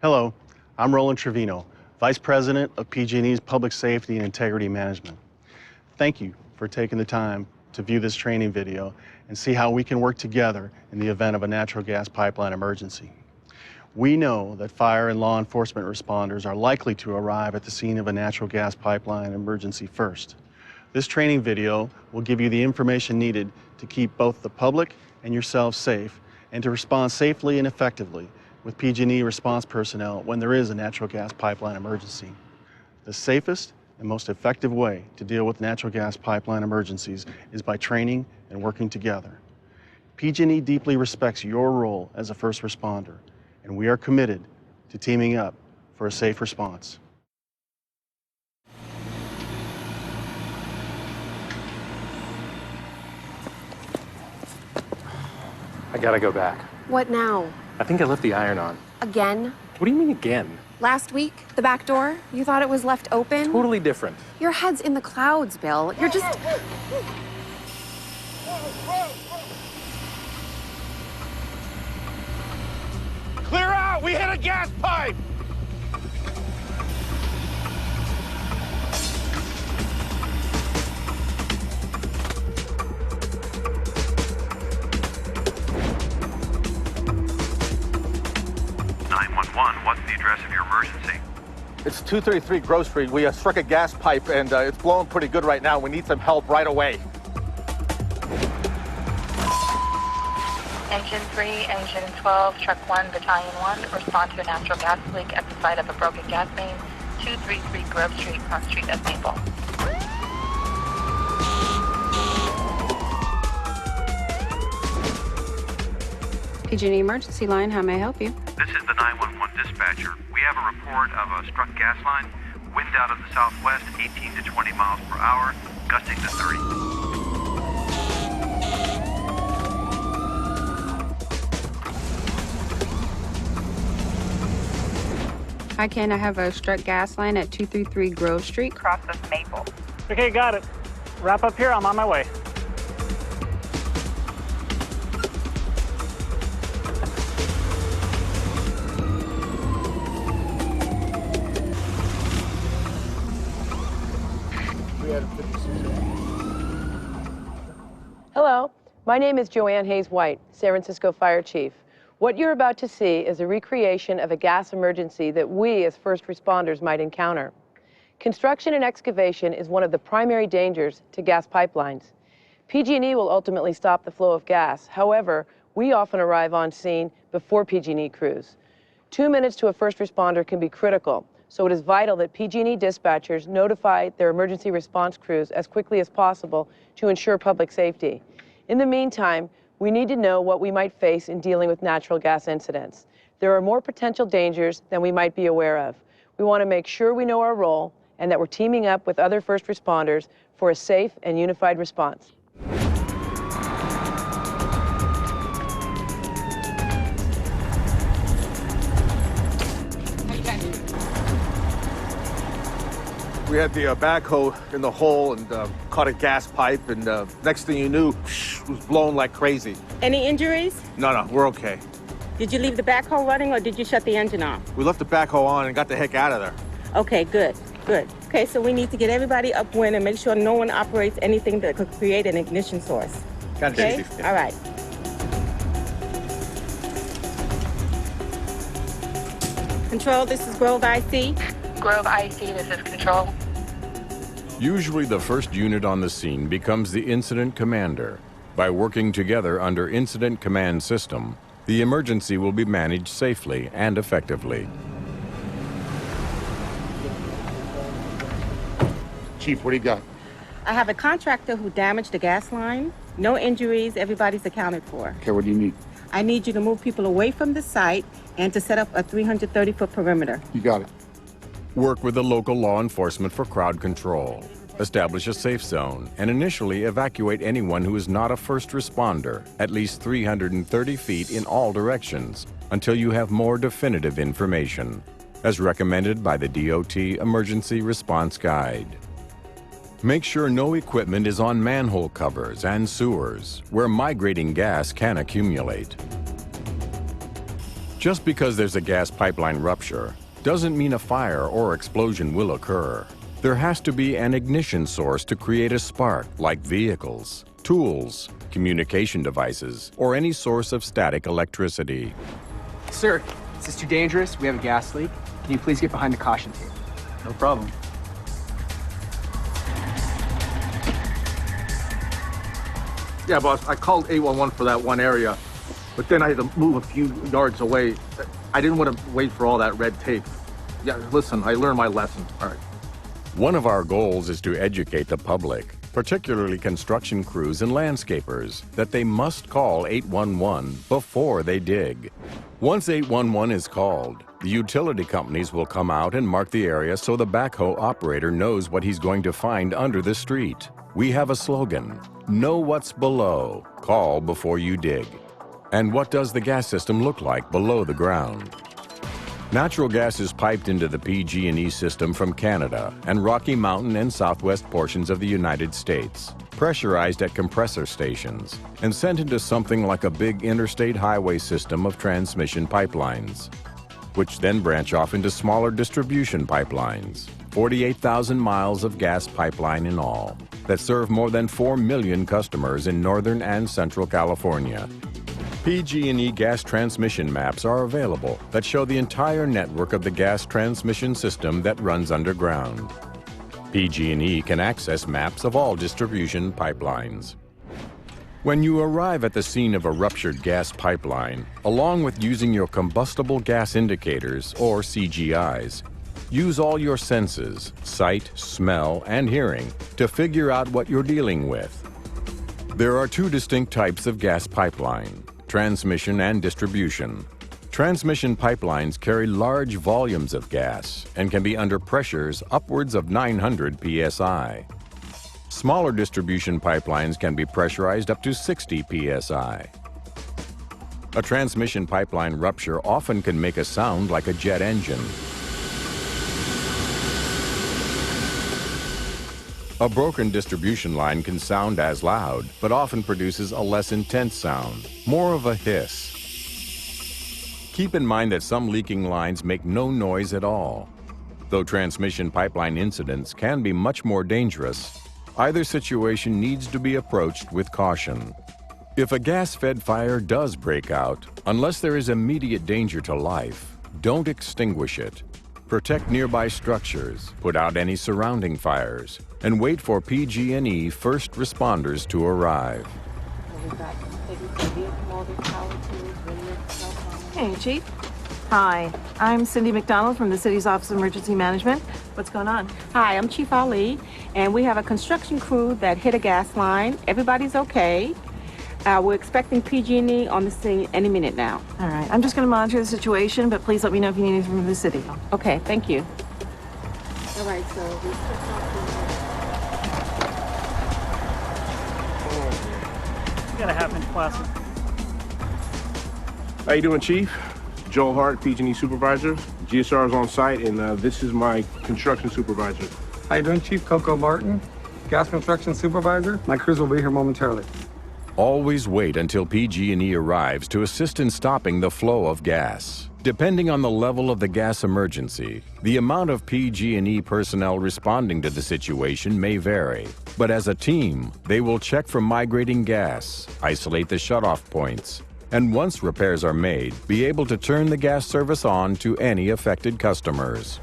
Hello, I'm Roland Trevino, Vice President of PG&E's Public Safety and Integrity Management. Thank you for taking the time to view this training video and see how we can work together in the event of a natural gas pipeline emergency. We know that fire and law enforcement responders are likely to arrive at the scene of a natural gas pipeline emergency first. This training video will give you the information needed to keep both the public and yourself safe and to respond safely and effectively with PG&E response personnel when there is a natural gas pipeline emergency. The safest and most effective way to deal with natural gas pipeline emergencies is by training and working together. PG&E deeply respects your role as a first responder, and we are committed to teaming up for a safe response. I gotta go back. What now? I think I left the iron on. Again? What do you mean again? Last week, the back door? You thought it was left open? Totally different. Your head's in the clouds, Bill. You're just... Clear out! We hit a gas pipe! What's the address of your emergency? It's 233 Grove Street. We struck a gas pipe, and it's blowing pretty good right now. We need some help right away. Engine 3, Engine 12, Truck 1, Battalion 1, respond to a natural gas leak at the site of a broken gas main, 233 Grove Street, Cross Street at Maple. PG&E emergency line, how may I help you? This is the 911 dispatcher. We have a report of a struck gas line. Wind out of the southwest, 18 to 20 miles per hour, gusting to 30. Hi, Ken. I have a struck gas line at 233 Grove Street. Cross of Maple. Okay, got it. Wrap up here. I'm on my way. Hello, my name is Joanne Hayes-White, San Francisco Fire Chief. What you're about to see is a recreation of a gas emergency that we as first responders might encounter. Construction and excavation is one of the primary dangers to gas pipelines. PG&E will ultimately stop the flow of gas. However, we often arrive on scene before PG&E crews. 2 minutes to a first responder can be critical, so it is vital that PG&E dispatchers notify their emergency response crews as quickly as possible to ensure public safety. In the meantime, we need to know what we might face in dealing with natural gas incidents. There are more potential dangers than we might be aware of. We want to make sure we know our role and that we're teaming up with other first responders for a safe and unified response. We had the backhoe in the hole and caught a gas pipe, and next thing you knew, it was blowing like crazy. Any injuries? No, we're okay. Did you leave the backhoe running or did you shut the engine off? We left the backhoe on and got the heck out of there. Okay, good. Okay, so we need to get everybody upwind and make sure no one operates anything that could create an ignition source. Okay? All right. Control, this is Grove IC. Grove IC, this is Control. Usually the first unit on the scene becomes the incident commander. By working together under Incident Command System, the emergency will be managed safely and effectively. Chief, what do you got? I have a contractor who damaged the gas line. No injuries, everybody's accounted for. Okay, what do you need? I need you to move people away from the site and to set up a 330-foot perimeter. You got it. Work with the local law enforcement for crowd control. Establish a safe zone and initially evacuate anyone who is not a first responder at least 330 feet in all directions until you have more definitive information, as recommended by the DOT Emergency Response Guide. Make sure no equipment is on manhole covers and sewers where migrating gas can accumulate. Just because there's a gas pipeline rupture doesn't mean a fire or explosion will occur. There has to be an ignition source to create a spark, like vehicles, tools, communication devices, or any source of static electricity. Sir, is this too dangerous? We have a gas leak. Can you please get behind the caution tape? No problem. Yeah, boss, I called 811 for that one area, but then I had to move a few yards away. I didn't want to wait for all that red tape. Yeah, listen, I learned my lesson. All right. One of our goals is to educate the public, particularly construction crews and landscapers, that they must call 811 before they dig. Once 811 is called, the utility companies will come out and mark the area so the backhoe operator knows what he's going to find under the street. We have a slogan, know what's below, call before you dig. And what does the gas system look like below the ground? Natural gas is piped into the PG&E system from Canada and Rocky Mountain and southwest portions of the United States, pressurized at compressor stations, and sent into something like a big interstate highway system of transmission pipelines, which then branch off into smaller distribution pipelines, 48,000 miles of gas pipeline in all, that serve more than 4 million customers in Northern and Central California. PG&E gas transmission maps are available that show the entire network of the gas transmission system that runs underground. PG&E can access maps of all distribution pipelines. When you arrive at the scene of a ruptured gas pipeline, along with using your combustible gas indicators, or CGIs, use all your senses, sight, smell, and hearing, to figure out what you're dealing with. There are two distinct types of gas pipeline: transmission and distribution. Transmission pipelines carry large volumes of gas and can be under pressures upwards of 900 psi. Smaller distribution pipelines can be pressurized up to 60 psi. A transmission pipeline rupture often can make a sound like a jet engine. A broken distribution line can sound as loud, but often produces a less intense sound, more of a hiss. Keep in mind that some leaking lines make no noise at all. Though transmission pipeline incidents can be much more dangerous, either situation needs to be approached with caution. If a gas-fed fire does break out, unless there is immediate danger to life, don't extinguish it. Protect nearby structures, put out any surrounding fires, and wait for PG&E first responders to arrive. Hey, Chief. Hi, I'm Cindy McDonald from the City's Office of Emergency Management. What's going on? Hi, I'm Chief Ali, and we have a construction crew that hit a gas line. Everybody's okay. We're expecting PG&E on the scene any minute now. All right, I'm just going to monitor the situation, but please let me know if you need anything from the city. Okay, thank you. All right, so we You gotta have been classic. How you doing, Chief? Joel Hart, PG&E Supervisor. GSR is on site, and this is my construction supervisor. How you doing, Chief? Coco Martin, Gas Construction Supervisor. My crews will be here momentarily. Always wait until PG&E arrives to assist in stopping the flow of gas. Depending on the level of the gas emergency, the amount of PG&E personnel responding to the situation may vary. But as a team, they will check for migrating gas, isolate the shutoff points, and once repairs are made, be able to turn the gas service on to any affected customers.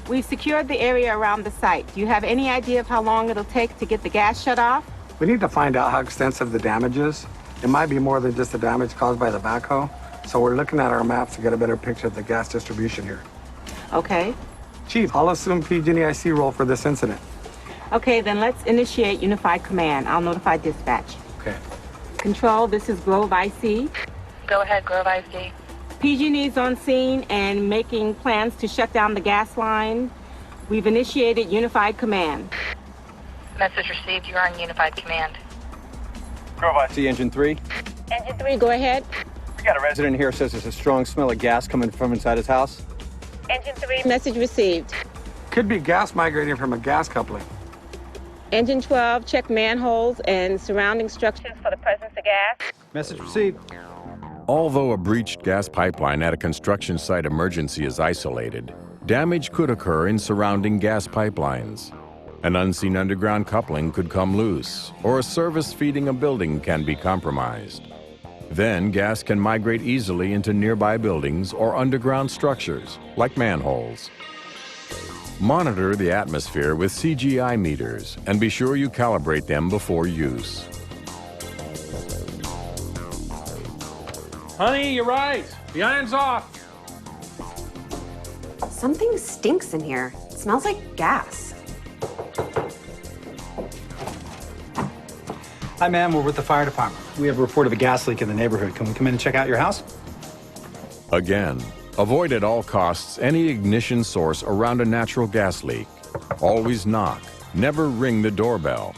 We've secured the area around the site. Do you have any idea of how long it'll take to get the gas shut off? We need to find out how extensive the damage is. It might be more than just the damage caused by the backhoe, so we're looking at our maps to get a better picture of the gas distribution here. Okay. Chief, I'll assume PG&E IC role for this incident. Okay, then let's initiate unified command. I'll notify dispatch. Okay. Control, this is Grove IC. Go ahead, Grove IC. PG&E's on scene and making plans to shut down the gas line. We've initiated unified command. Message received. You're on unified command. Grove IC, Engine 3. Engine 3, go ahead. We got a resident here says there's a strong smell of gas coming from inside his house. Engine 3, message received. Could be gas migrating from a gas coupling. Engine 12, check manholes and surrounding structures for the presence of gas. Message received. Although a breached gas pipeline at a construction site emergency is isolated, damage could occur in surrounding gas pipelines. An unseen underground coupling could come loose, or a service feeding a building can be compromised. Then gas can migrate easily into nearby buildings or underground structures, like manholes. Monitor the atmosphere with CGI meters and be sure you calibrate them before use. Honey, you're right. The iron's off. Something stinks in here. It smells like gas. Hi, ma'am. We're with the fire department. We have a report of a gas leak in the neighborhood. Can we come in and check out your house? Again, avoid at all costs any ignition source around a natural gas leak. Always knock. Never ring the doorbell.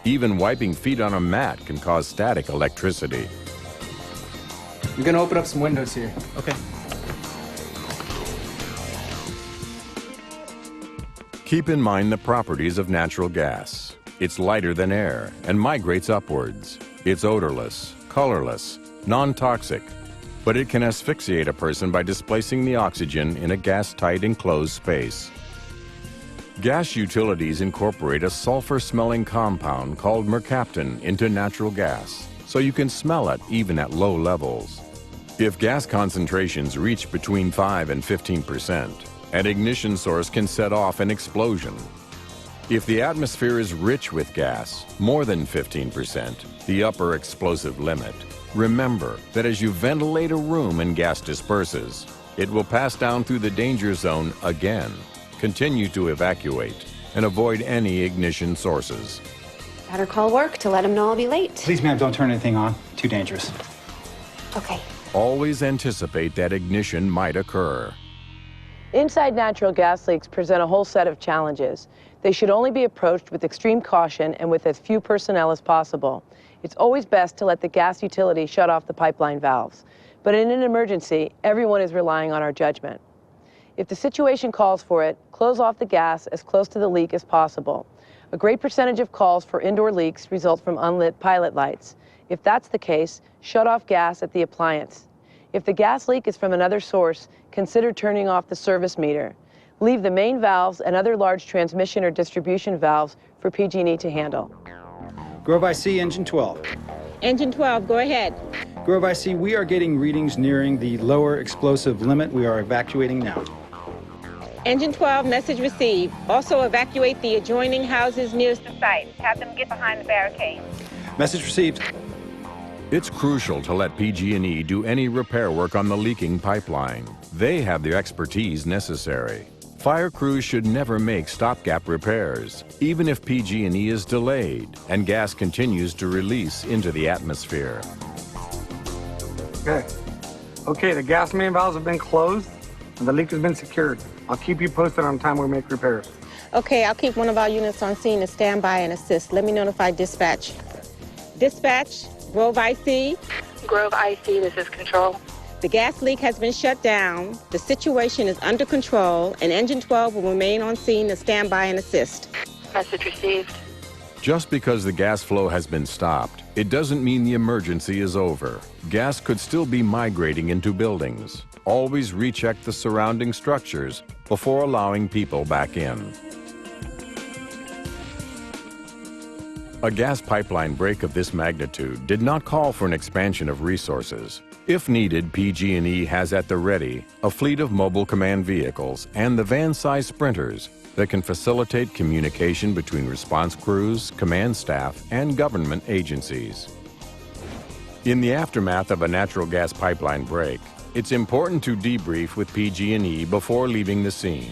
Even wiping feet on a mat can cause static electricity. I'm gonna open up some windows here. Okay. Keep in mind the properties of natural gas. It's lighter than air and migrates upwards. It's odorless, colorless, non-toxic, but it can asphyxiate a person by displacing the oxygen in a gas-tight enclosed space. Gas utilities incorporate a sulfur-smelling compound called mercaptan into natural gas, so you can smell it even at low levels. If gas concentrations reach between 5 and 15%, an ignition source can set off an explosion. If the atmosphere is rich with gas, more than 15%, the upper explosive limit, remember that as you ventilate a room and gas disperses, it will pass down through the danger zone again. Continue to evacuate and avoid any ignition sources. Better call work to let them know I'll be late. Please, ma'am, don't turn anything on. Too dangerous. Okay. Always anticipate that ignition might occur. Inside natural gas leaks present a whole set of challenges. They should only be approached with extreme caution and with as few personnel as possible. It's always best to let the gas utility shut off the pipeline valves. But in an emergency, everyone is relying on our judgment. If the situation calls for it, close off the gas as close to the leak as possible. A great percentage of calls for indoor leaks result from unlit pilot lights. If that's the case, shut off gas at the appliance. If the gas leak is from another source, consider turning off the service meter. Leave the main valves and other large transmission or distribution valves for PG&E to handle. Grove IC, engine 12. Engine 12, go ahead. Grove IC, we are getting readings nearing the lower explosive limit. We are evacuating now. Engine 12, message received. Also evacuate the adjoining houses nearest the site. Have them get behind the barricade. Message received. It's crucial to let PG&E do any repair work on the leaking pipeline. They have the expertise necessary. Fire crews should never make stopgap repairs, even if PG&E is delayed and gas continues to release into the atmosphere. Okay, the gas main valves have been closed and the leak has been secured. I'll keep you posted on time we make repairs. Okay, I'll keep one of our units on scene to stand by and assist. Let me notify dispatch. Dispatch, Grove IC. Grove IC, this is Control. The gas leak has been shut down. The situation is under control, and Engine 12 will remain on scene to stand by and assist. Message received. Just because the gas flow has been stopped, it doesn't mean the emergency is over. Gas could still be migrating into buildings. Always recheck the surrounding structures before allowing people back in. A gas pipeline break of this magnitude did not call for an expansion of resources. If needed, PG&E has at the ready a fleet of mobile command vehicles and the van-sized sprinters that can facilitate communication between response crews, command staff, and government agencies. In the aftermath of a natural gas pipeline break, it's important to debrief with PG&E before leaving the scene.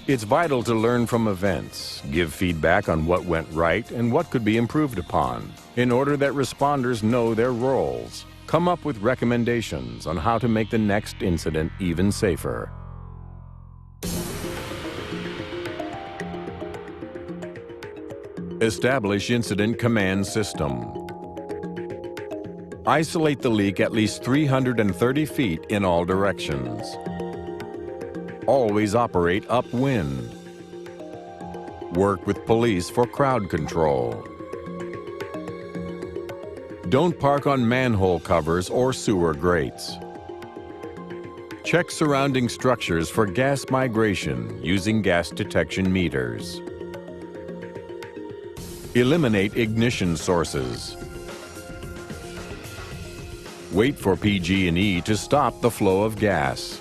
It's vital to learn from events, give feedback on what went right and what could be improved upon, in order that responders know their roles. Come up with recommendations on how to make the next incident even safer. Establish incident command system. Isolate the leak at least 330 feet in all directions. Always operate upwind. Work with police for crowd control. Don't park on manhole covers or sewer grates. Check surrounding structures for gas migration using gas detection meters. Eliminate ignition sources. Wait for PG&E to stop the flow of gas.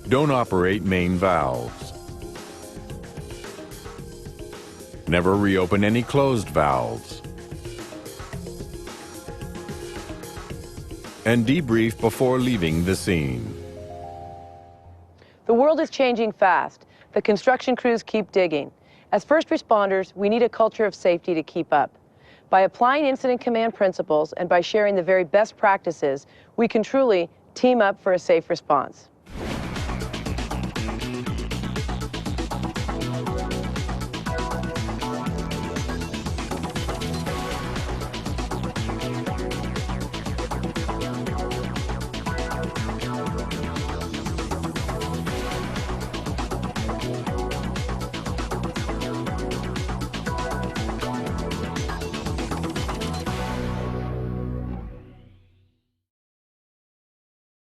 Don't operate main valves. Never reopen any closed valves. And debrief before leaving the scene. The world is changing fast. The construction crews keep digging. As first responders, we need a culture of safety to keep up. By applying incident command principles and by sharing the very best practices, we can truly team up for a safe response.